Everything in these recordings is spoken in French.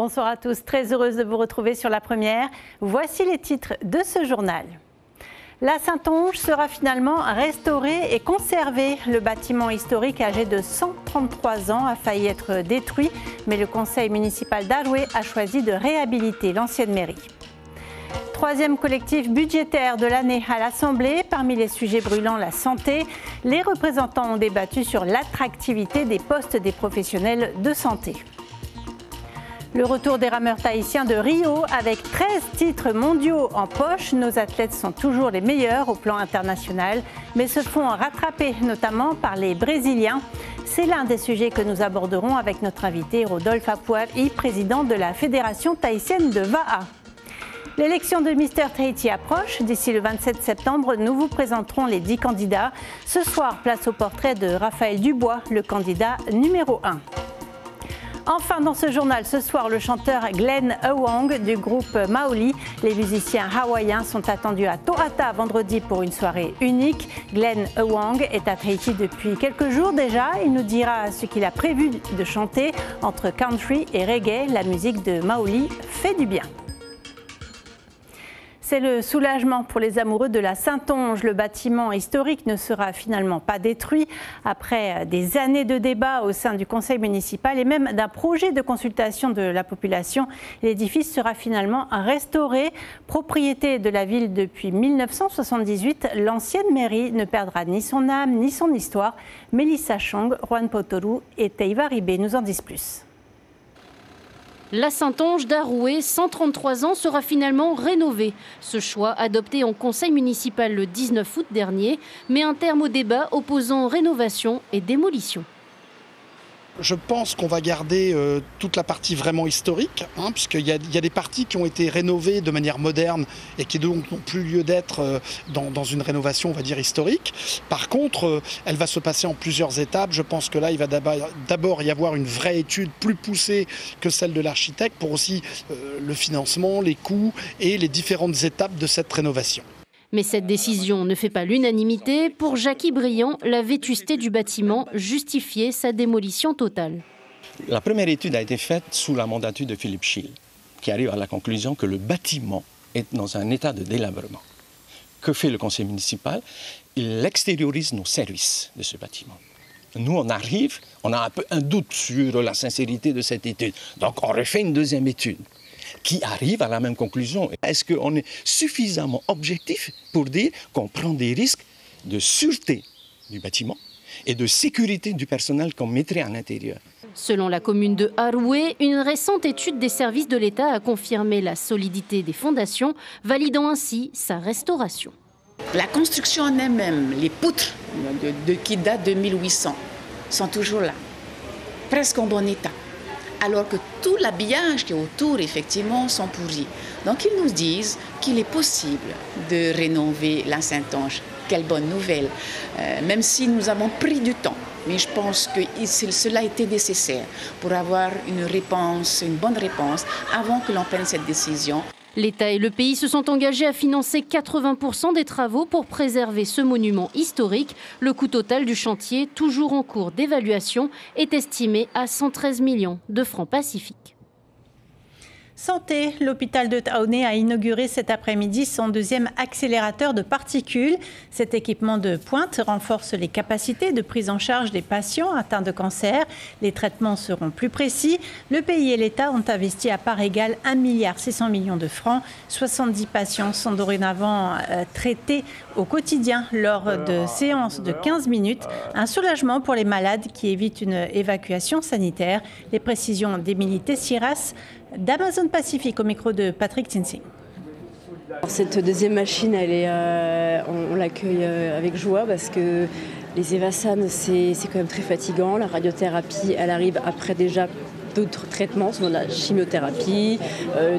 Bonsoir à tous, très heureuse de vous retrouver sur La Première. Voici les titres de ce journal. La Saintonge sera finalement restaurée et conservée. Le bâtiment historique âgé de 133 ans a failli être détruit, mais le conseil municipal d'Arouet a choisi de réhabiliter l'ancienne mairie. Troisième collectif budgétaire de l'année à l'Assemblée. Parmi les sujets brûlants, la santé. Les représentants ont débattu sur l'attractivité des postes des professionnels de santé. Le retour des rameurs tahitiens de Rio avec 13 titres mondiaux en poche. Nos athlètes sont toujours les meilleurs au plan international, mais se font rattraper notamment par les Brésiliens. C'est l'un des sujets que nous aborderons avec notre invité Rodolphe Apuavi, président de la Fédération tahitienne de Va'a. L'élection de Mister Tahiti approche. D'ici le 27 septembre, nous vous présenterons les 10 candidats. Ce soir, place au portrait de Raphaël Dubois, le candidat numéro 1. Enfin, dans ce journal, ce soir, le chanteur Glenn Ewang du groupe Maoli. Les musiciens hawaïens sont attendus à Tohata vendredi pour une soirée unique. Glenn Ewang est à Tahiti depuis quelques jours déjà. Il nous dira ce qu'il a prévu de chanter entre country et reggae. La musique de Maoli fait du bien. C'est le soulagement pour les amoureux de la Saintonge. Le bâtiment historique ne sera finalement pas détruit. Après des années de débats au sein du conseil municipal et même d'un projet de consultation de la population, l'édifice sera finalement restauré. Propriété de la ville depuis 1978, l'ancienne mairie ne perdra ni son âme ni son histoire. Mélissa Chong, Juan Potoru et Teiva Ribé nous en disent plus. La Saintonge d'Arouet, 133 ans, sera finalement rénovée. Ce choix, adopté en conseil municipal le 19 août dernier, met un terme au débat opposant rénovation et démolition. Je pense qu'on va garder toute la partie vraiment historique, puisqu'il y a des parties qui ont été rénovées de manière moderne et qui donc n'ont plus lieu d'être dans une rénovation, on va dire, historique. Par contre, elle va se passer en plusieurs étapes. Je pense que là, il va d'abord y avoir une vraie étude plus poussée que celle de l'architecte pour aussi le financement, les coûts et les différentes étapes de cette rénovation. Mais cette décision ne fait pas l'unanimité. Pour Jackie Briand, la vétusté du bâtiment justifiait sa démolition totale. La première étude a été faite sous la mandature de Philippe Schill, qui arrive à la conclusion que le bâtiment est dans un état de délabrement. Que fait le conseil municipal? Il extériorise nos services de ce bâtiment. Nous, on a un peu un doute sur la sincérité de cette étude. Donc, on refait une deuxième étude qui arrive à la même conclusion. Est-ce qu'on est suffisamment objectif pour dire qu'on prend des risques de sûreté du bâtiment et de sécurité du personnel qu'on mettrait à l'intérieur? Selon la commune de Arouet, une récente étude des services de l'État a confirmé la solidité des fondations, validant ainsi sa restauration. La construction en elle-même, les poutres qui datent de 1800, sont toujours là, presque en bon état. Alors que tout l'habillage qui est autour, effectivement, sont pourris. Donc ils nous disent qu'il est possible de rénover la Saintonge. Quelle bonne nouvelle, même si nous avons pris du temps. Mais je pense que cela était nécessaire pour avoir une bonne réponse avant que l'on prenne cette décision. L'État et le pays se sont engagés à financer 80% des travaux pour préserver ce monument historique. Le coût total du chantier, toujours en cours d'évaluation, est estimé à 113 millions de francs pacifiques. Santé, l'hôpital de Taoné a inauguré cet après-midi son deuxième accélérateur de particules. Cet équipement de pointe renforce les capacités de prise en charge des patients atteints de cancer. Les traitements seront plus précis. Le pays et l'État ont investi à part égale 1,6 milliard de francs. 70 patients sont dorénavant traités au quotidien lors de séances de 15 minutes. Un soulagement pour les malades qui évitent une évacuation sanitaire. Les précisions d'Émilie Tessiras d'Amazon Pacifique au micro de Patrick Tinsing. Cette deuxième machine, on l'accueille avec joie parce que les Evasam, c'est quand même très fatigant. La radiothérapie, elle arrive après déjà d'autres traitements, souvent de la chimiothérapie,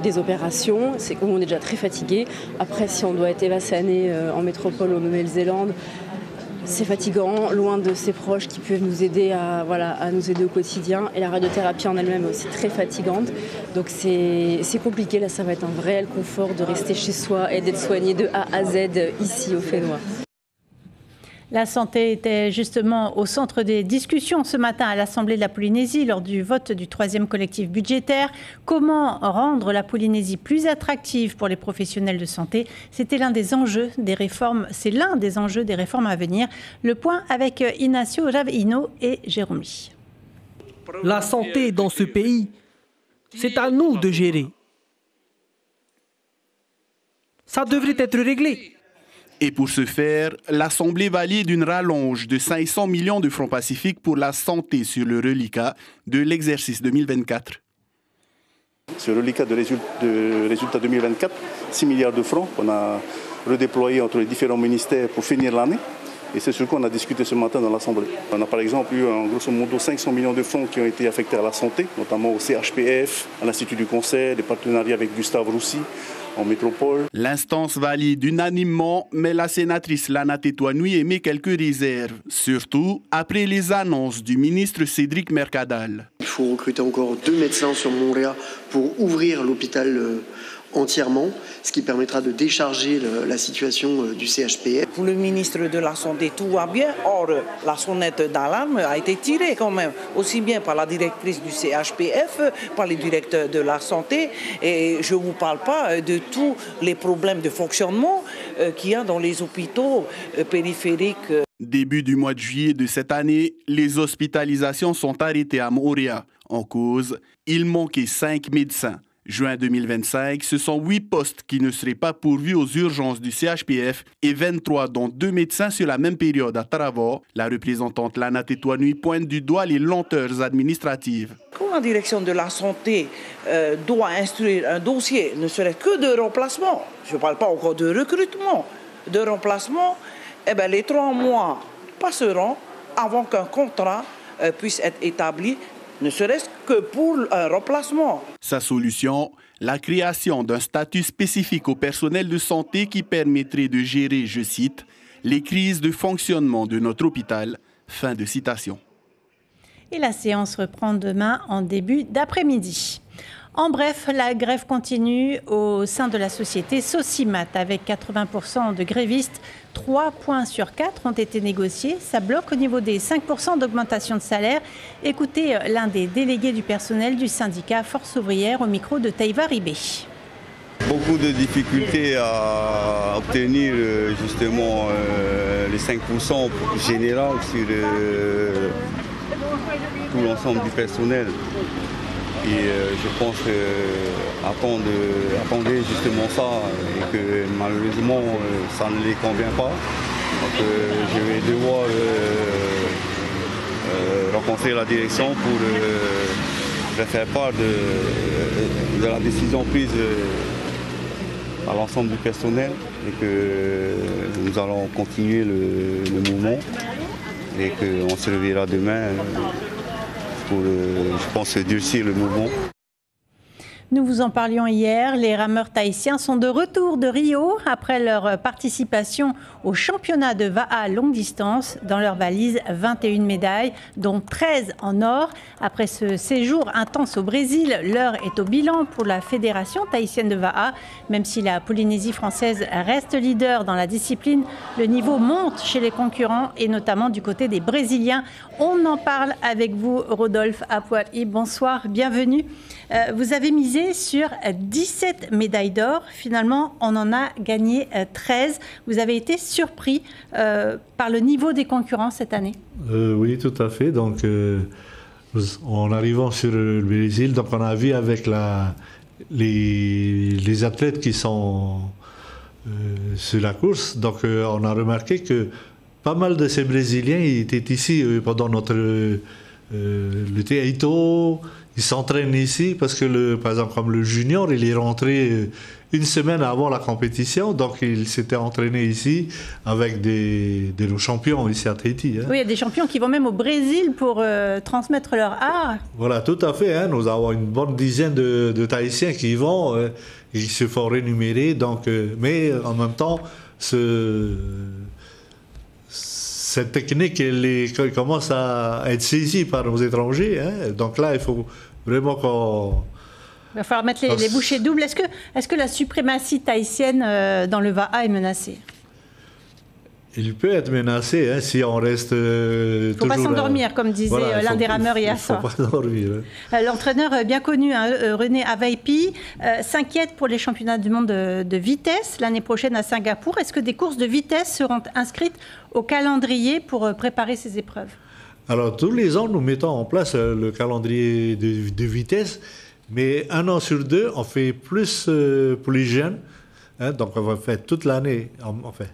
des opérations. On est déjà très fatigué. Après, si on doit être évassané en métropole ou en Nouvelle-Zélande, c'est fatigant, loin de ses proches qui peuvent nous aider à nous aider au quotidien. Et la radiothérapie en elle-même est aussi très fatigante. Donc c'est compliqué. Là, ça va être un réel confort de rester chez soi et d'être soigné de A à Z ici au Fénois. La santé était justement au centre des discussions ce matin à l'Assemblée de la Polynésie lors du vote du 3e collectif budgétaire. Comment rendre la Polynésie plus attractive pour les professionnels de santé? C'était l'un des enjeux des réformes, c'est l'un des enjeux des réformes à venir. Le point avec Ignacio Raveino et Jérôme Lee. La santé dans ce pays, c'est à nous de gérer. Ça devrait être réglé. Et pour ce faire, l'Assemblée valide une rallonge de 500 millions de francs pacifiques pour la santé sur le reliquat de l'exercice 2024. Sur le reliquat de résultat 2024, 6 milliards de francs qu'on a redéployés entre les différents ministères pour finir l'année. Et c'est ce qu'on a discuté ce matin dans l'Assemblée. On a par exemple eu en grosso modo 500 millions de francs qui ont été affectés à la santé, notamment au CHPF, à l'Institut du Conseil, des partenariats avec Gustave Roussy, en métropole. L'instance valide unanimement, mais la sénatrice Lana Tetuanui émet quelques réserves, surtout après les annonces du ministre Cédric Mercadal. Il faut recruter encore 2 médecins sur Montréal pour ouvrir l'hôpital entièrement, ce qui permettra de décharger la situation du CHPF. Pour le ministre de la Santé, tout va bien. Or, la sonnette d'alarme a été tirée quand même, aussi bien par la directrice du CHPF, par les directeurs de la santé. Et je ne vous parle pas de tous les problèmes de fonctionnement qu'il y a dans les hôpitaux périphériques. Début du mois de juillet de cette année, les hospitalisations sont arrêtées à Moorea. En cause, il manquait 5 médecins. Juin 2025, ce sont 8 postes qui ne seraient pas pourvus aux urgences du CHPF et 23 dont 2 médecins sur la même période à Taravao. La représentante Lana Tetuanui pointe du doigt les lenteurs administratives. Quand la direction de la santé doit instruire un dossier, ne serait que de remplacement, je ne parle pas encore de recrutement, de remplacement, eh bien, les 3 mois passeront avant qu'un contrat puisse être établi, ne serait-ce que pour un remplacement. Sa solution, la création d'un statut spécifique au personnel de santé qui permettrait de gérer, je cite, « les crises de fonctionnement de notre hôpital ». Fin de citation. Et la séance reprend demain en début d'après-midi. En bref, la grève continue au sein de la société Socimat avec 80% de grévistes. 3 points sur 4 ont été négociés. Ça bloque au niveau des 5% d'augmentation de salaire. Écoutez l'un des délégués du personnel du syndicat Force ouvrière au micro de Taïva Ribé. Beaucoup de difficultés à obtenir justement les 5% général sur tout l'ensemble du personnel. Et je pense qu'attendez justement ça et que malheureusement ça ne les convient pas. Donc je vais devoir rencontrer la direction pour faire part de la décision prise à l'ensemble du personnel et que nous allons continuer le mouvement et qu'on se reverra demain pour, je pense, durcir le mouvement. Nous vous en parlions hier, les rameurs tahitiens sont de retour de Rio après leur participation au championnat de VAA longue distance. Dans leur valise, 21 médailles, dont 13 en or. Après ce séjour intense au Brésil, l'heure est au bilan pour la Fédération tahitienne de VAA. Même si la Polynésie française reste leader dans la discipline, le niveau monte chez les concurrents et notamment du côté des Brésiliens. On en parle avec vous, Rodolphe Apuari. Bonsoir, bienvenue. Vous avez misé sur 17 médailles d'or. Finalement, on en a gagné 13. Vous avez été surpris par le niveau des concurrents cette année? Oui, tout à fait. Donc, en arrivant sur le Brésil, donc on a vu avec les athlètes qui sont sur la course. Donc, on a remarqué que pas mal de ces Brésiliens étaient ici pendant notre l'été. Ito, ils s'entraînent ici parce que, par exemple, comme le junior, il est rentré une semaine avant la compétition, donc il s'était entraîné ici avec nos champions ici à Tahiti. Hein. Oui, il y a des champions qui vont même au Brésil pour transmettre leur art. Voilà, tout à fait. Hein. Nous avons une bonne dizaine de Tahitiens qui y vont, ils se font rémunérer, donc, mais en même temps, cette technique, elle commence à être saisie par nos étrangers. Hein. Donc là, il faut vraiment qu'on... Il va falloir mettre les bouchées doubles. Est-ce que la suprématie tahitienne dans le VAA est menacée? Il peut être menacé hein, si on reste Il ne faut pas s'endormir, comme disait l'un des rameurs hier soir. Il ne faut pas dormir. L'entraîneur bien connu, René Avaipi, s'inquiète pour les championnats du monde de vitesse l'année prochaine à Singapour. Est-ce que des courses de vitesse seront inscrites au calendrier pour préparer ces épreuves? Alors, tous les ans, nous mettons en place le calendrier de vitesse, mais 1 an sur 2, on fait plus pour les jeunes. Hein, donc, on va faire toute l'année, enfin,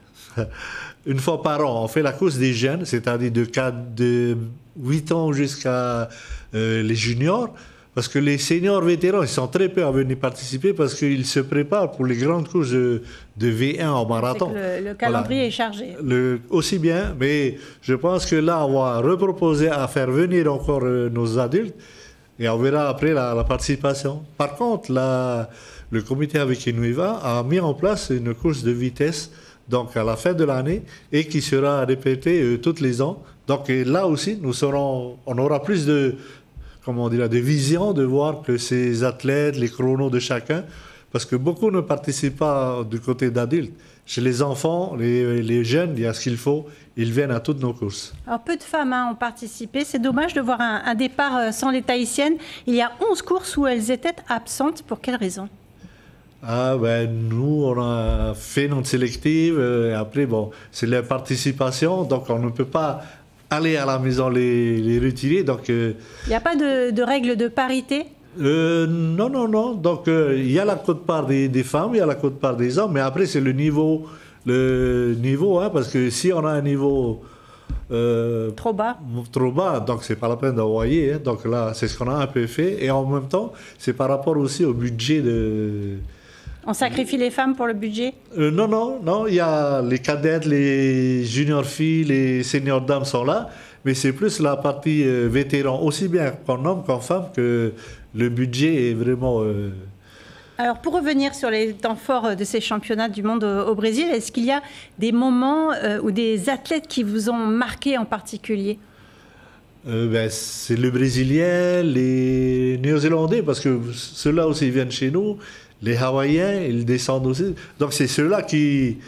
une fois par an, on fait la course des jeunes, c'est-à-dire de 8 ans jusqu'à les juniors, parce que les seniors vétérans, ils sont très peu à venir participer parce qu'ils se préparent pour les grandes courses de V1 en marathon. Le calendrier est chargé. Aussi bien, mais je pense que là, on va reproposer à faire venir encore nos adultes et on verra après la participation. Par contre, le comité avec Inuiva a mis en place une course de vitesse donc à la fin de l'année et qui sera répétée tous les ans. Donc là aussi, on aura plus de vision de voir que ces athlètes, les chronos de chacun, parce que beaucoup ne participent pas du côté d'adultes. Chez les enfants, les jeunes, il y a ce qu'il faut, ils viennent à toutes nos courses. Alors peu de femmes ont participé, c'est dommage de voir un départ sans les Tahitiennes. Il y a 11 courses où elles étaient absentes, pour quelle raison? Nous, on a fait notre sélective, et après, c'est la participation, donc on ne peut pas aller à la maison les retirer. Donc, il n'y a pas de règle de parité? Non. Donc, il y a la quote-part des femmes, il y a la quote-part des hommes, mais après, c'est le niveau hein, parce que si on a un niveau trop bas, donc c'est pas la peine d'envoyer. Hein. Donc là, c'est ce qu'on a un peu fait. Et en même temps, c'est par rapport aussi au budget de... On sacrifie les femmes pour le budget? Non. Il y a les cadettes, les juniors filles, les seniors dames sont là. Mais c'est plus la partie vétéran, aussi bien qu'en homme qu'en femme, que le budget est vraiment... Alors, pour revenir sur les temps forts de ces championnats du monde au Brésil, est-ce qu'il y a des moments ou des athlètes qui vous ont marqué en particulier? C'est le Brésilien, les Néo-Zélandais, parce que ceux-là aussi viennent chez nous. Les Hawaïens, ils descendent aussi. Donc, c'est ceux-là qui...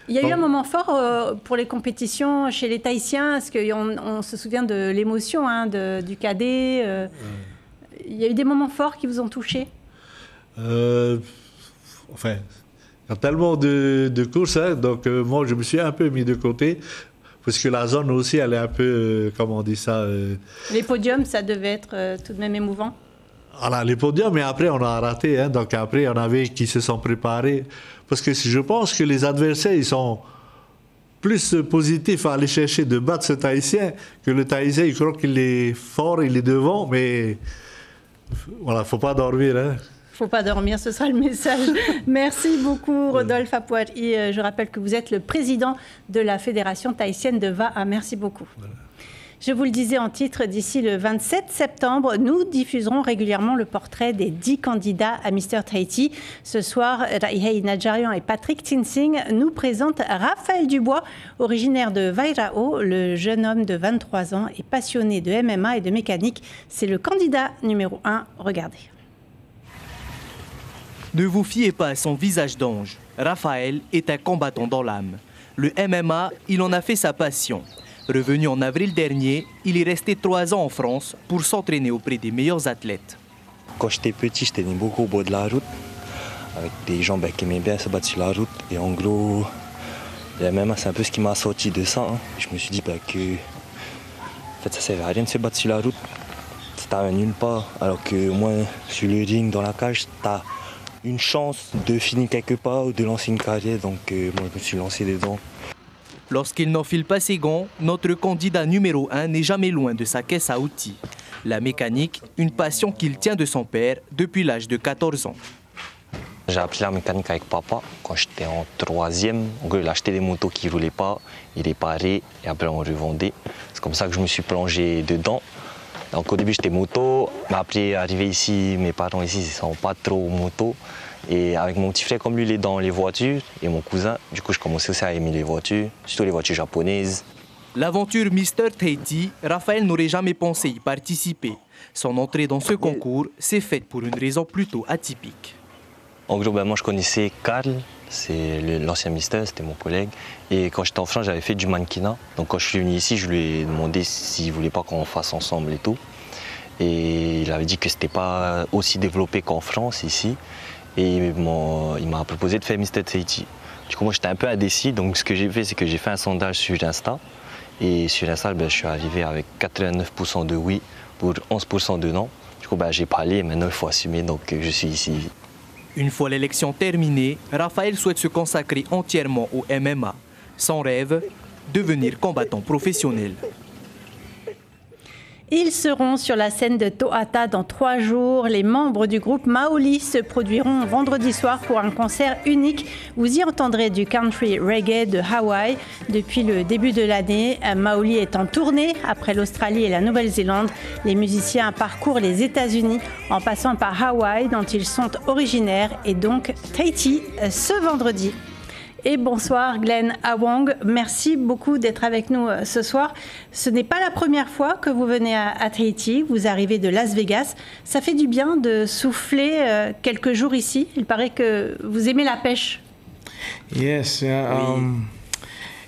Il y a eu un moment fort pour les compétitions chez les Tahitiens. Est-ce qu'on se souvient de l'émotion du cadet Il y a eu des moments forts qui vous ont touché? Enfin, il y a tellement de courses, hein, donc moi je me suis un peu mis de côté, parce que la zone aussi, elle est un peu, comment on dit ça... Les podiums, ça devait être tout de même émouvant? Voilà, les podiums, mais après on a raté, hein, donc après on avait qui se sont préparés, parce que je pense que les adversaires, ils sont plus positifs à aller chercher de battre ce Tahitien, que le Tahitien, il croit qu'il est fort, il est devant, mais voilà, faut pas dormir, hein. Faut pas dormir, ce sera le message. Merci beaucoup, Rodolphe Apuari. Je rappelle que vous êtes le président de la Fédération tahitienne de VAA. Merci beaucoup. Voilà. Je vous le disais en titre, d'ici le 27 septembre, nous diffuserons régulièrement le portrait des 10 candidats à Mister Tahiti. Ce soir, Raihei Najarian et Patrick Tinsing nous présentent Raphaël Dubois, originaire de Vairao. Le jeune homme de 23 ans est passionné de MMA et de mécanique. C'est le candidat numéro 1. Regardez. Ne vous fiez pas à son visage d'ange. Raphaël est un combattant dans l'âme. Le MMA, il en a fait sa passion. Revenu en avril dernier, il est resté 3 ans en France pour s'entraîner auprès des meilleurs athlètes. Quand j'étais petit, j'étais né beaucoup au bord de la route, avec des gens qui aimaient bien se battre sur la route. Et en gros, le MMA, c'est un peu ce qui m'a sorti de ça. Hein. Je me suis dit que en fait, ça ne servait à rien de se battre sur la route. Ça t'amène nulle part. Alors que moi, sur le ring, dans la cage, t'as une chance de finir quelque part ou de lancer une carrière. Donc moi, je me suis lancé dedans. Lorsqu'il n'enfile pas ses gants, notre candidat numéro 1 n'est jamais loin de sa caisse à outils. La mécanique, une passion qu'il tient de son père depuis l'âge de 14 ans. J'ai appris la mécanique avec papa quand j'étais en 3e. En gros, il achetait des motos qui ne roulaient pas, il réparait et après on revendait. C'est comme ça que je me suis plongé dedans. Donc au début j'étais moto, mais après arrivé ici, mes parents ici ils ne sont pas trop moto. Et avec mon petit frère, comme lui il est dans les voitures, et mon cousin, du coup je commençais aussi à aimer les voitures, surtout les voitures japonaises. L'aventure Mister Tahiti, Raphaël n'aurait jamais pensé y participer. Son entrée dans ce concours s'est faite pour une raison plutôt atypique. En gros, moi je connaissais Karl, c'est l'ancien Mister, c'était mon collègue. Et quand j'étais en France, j'avais fait du mannequinat. Donc quand je suis venu ici, je lui ai demandé s'il ne voulait pas qu'on fasse ensemble et tout. Et il avait dit que c'était pas aussi développé qu'en France ici. Et il m'a proposé de faire Mr. Tahiti. Du coup, moi j'étais un peu indécis. Donc ce que j'ai fait, c'est que j'ai fait un sondage sur Insta. Et sur Insta, je suis arrivé avec 89% de oui pour 11% de non. Du coup, j'ai parlé et maintenant il faut assumer. Donc je suis ici. Une fois l'élection terminée, Raphaël souhaite se consacrer entièrement au MMA. Son rêve, devenir combattant professionnel. Ils seront sur la scène de To'ata dans 3 jours. Les membres du groupe Maoli se produiront vendredi soir pour un concert unique. Vous y entendrez du country reggae de Hawaï. Depuis le début de l'année, Maoli est en tournée après l'Australie et la Nouvelle-Zélande. Les musiciens parcourent les États-Unis en passant par Hawaï, dont ils sont originaires, et donc Tahiti ce vendredi. Et bonsoir Glenn Awang, merci beaucoup d'être avec nous ce soir. Ce n'est pas la première fois que vous venez à Tahiti, vous arrivez de Las Vegas. Ça fait du bien de souffler quelques jours ici. Il paraît que vous aimez la pêche. Yes,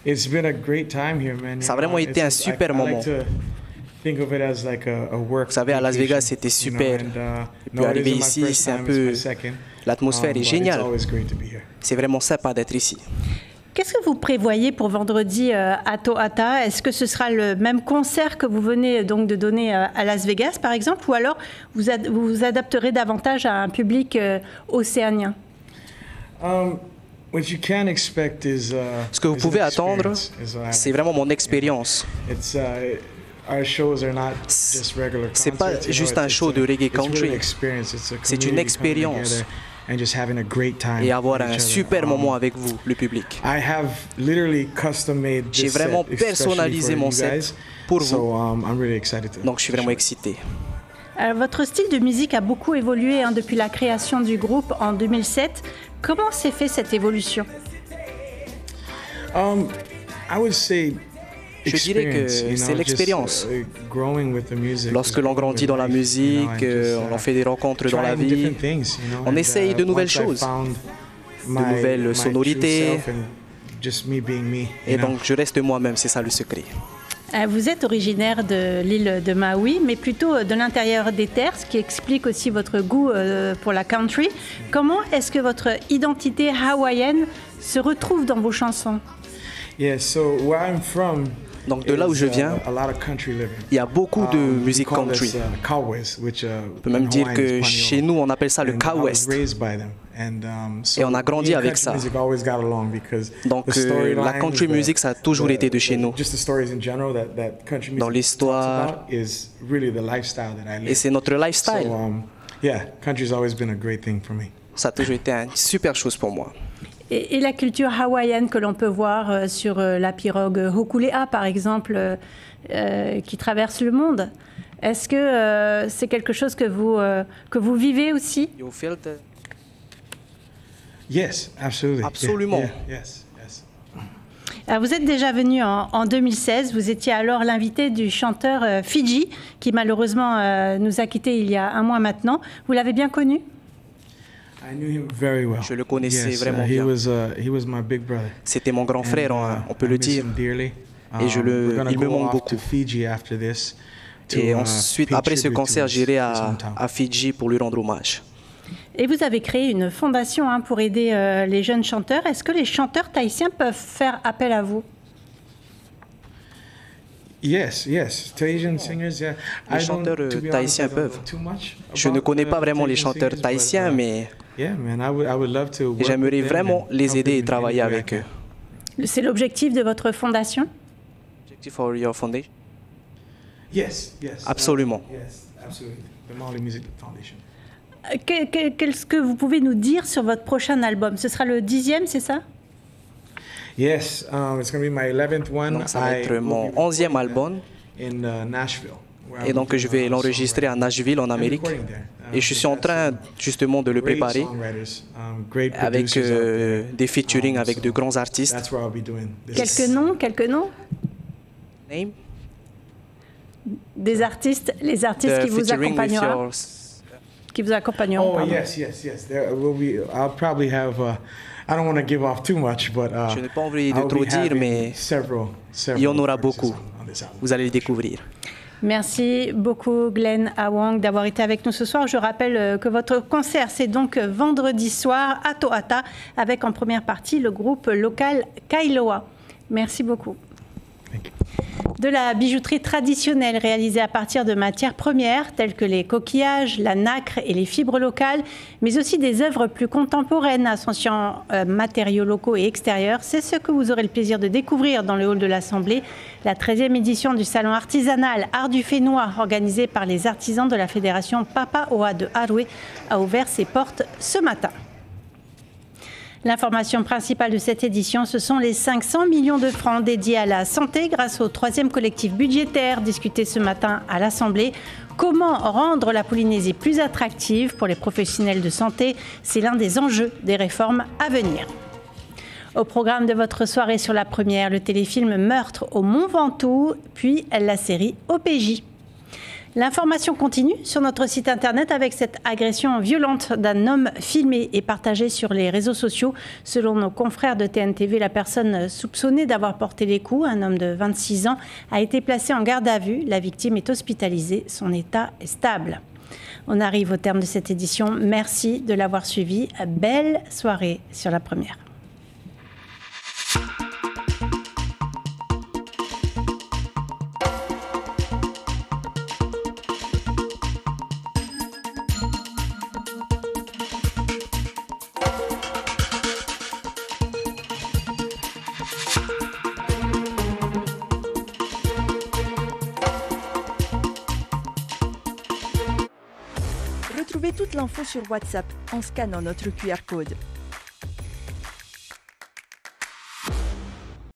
it's been a great time here, man. Ça a vraiment été un super moment. Vous savez, à Las Vegas, c'était super. Et puis arriver ici, c'est un peu... L'atmosphère est géniale. C'est vraiment sympa d'être ici. Qu'est-ce que vous prévoyez pour vendredi à To'ata? Est-ce que ce sera le même concert que vous venez donc de donner à Las Vegas, par exemple, ou alors vous adapterez davantage à un public océanien? Ce que vous pouvez attendre, c'est vraiment mon expérience. C'est pas juste un show de reggae country, c'est une expérience. Et avoir un super moment avec vous, le public. J'ai vraiment personnalisé mon set pour vous, donc je suis vraiment excité. Alors, votre style de musique a beaucoup évolué depuis la création du groupe en 2007. Comment s'est fait cette évolution? Je dirais que c'est l'expérience. Lorsque l'on grandit dans la musique, on fait des rencontres dans la vie, on essaye de nouvelles choses, de nouvelles sonorités. Et donc je reste moi-même, c'est ça le secret. Vous êtes originaire de l'île de Maui, mais plutôt de l'intérieur des terres, ce qui explique aussi votre goût pour la country. Comment est-ce que votre identité hawaïenne se retrouve dans vos chansons? Donc de là où je viens, il y a beaucoup de musique country. On peut même dire que chez nous, on appelle ça le Cow West. Et on a grandi avec ça. Donc la country music, ça a toujours été de chez nous. Dans l'histoire. Et c'est notre lifestyle. Ça a toujours été une super chose pour moi. Et la culture hawaïenne que l'on peut voir sur la pirogue Hokulea, par exemple, qui traverse le monde. Est-ce que c'est quelque chose que vous vivez aussi? Absolument. Alors, vous êtes déjà venu en 2016. Vous étiez alors l'invité du chanteur Fiji, qui malheureusement nous a quittés il y a un mois maintenant. Vous l'avez bien connu? Je le connaissais vraiment bien. C'était mon grand frère, on peut le dire. Et il me manque beaucoup. Et ensuite, après ce concert, j'irai à Fidji pour lui rendre hommage. Et vous avez créé une fondation pour aider les jeunes chanteurs. Est-ce que les chanteurs tahitiens peuvent faire appel à vous? Les chanteurs tahitiens peuvent. Je ne connais pas vraiment les chanteurs tahitiens, mais j'aimerais vraiment les aider et travailler avec eux. C'est l'objectif de votre fondation? For your foundation? Absolument. Qu'est-ce que vous pouvez nous dire sur votre prochain album? Ce sera le 10e, c'est ça? Yes, ça va être mon 11e album. Et donc je vais l'enregistrer à Nashville en Amérique. Et je suis en train justement de le préparer avec des featuring avec de grands artistes. Quelques noms? Name? Des artistes, les artistes qui vous accompagneront. qui vous accompagneront. Oh, yes. I'll probably have, I don't want to give off too much, but je n'ai pas envie de trop dire, mais il y en aura beaucoup. Vous allez le découvrir. Merci beaucoup Glenn Awang d'avoir été avec nous ce soir. Je rappelle que votre concert, c'est donc vendredi soir à Tohata, avec en première partie le groupe local Kailoa. Merci beaucoup. De la bijouterie traditionnelle réalisée à partir de matières premières telles que les coquillages, la nacre et les fibres locales, mais aussi des œuvres plus contemporaines associant matériaux locaux et extérieurs, c'est ce que vous aurez le plaisir de découvrir dans le hall de l'Assemblée. La 13e édition du salon artisanal Art du Fénois, organisé par les artisans de la fédération Papa Oa de Haroué, a ouvert ses portes ce matin. L'information principale de cette édition, ce sont les 500 millions de francs dédiés à la santé grâce au 3e collectif budgétaire discuté ce matin à l'Assemblée. Comment rendre la Polynésie plus attractive pour les professionnels de santé? C'est l'un des enjeux des réformes à venir. Au programme de votre soirée sur la première, le téléfilm Meurtre au Mont Ventoux, puis la série OPJ. L'information continue sur notre site internet avec cette agression violente d'un homme filmé et partagé sur les réseaux sociaux. Selon nos confrères de TNTV, la personne soupçonnée d'avoir porté les coups, un homme de 26 ans, a été placé en garde à vue. La victime est hospitalisée. Son état est stable. On arrive au terme de cette édition. Merci de l'avoir suivi. Belle soirée sur la première. Retrouvez toute l'info sur WhatsApp en scannant notre QR code.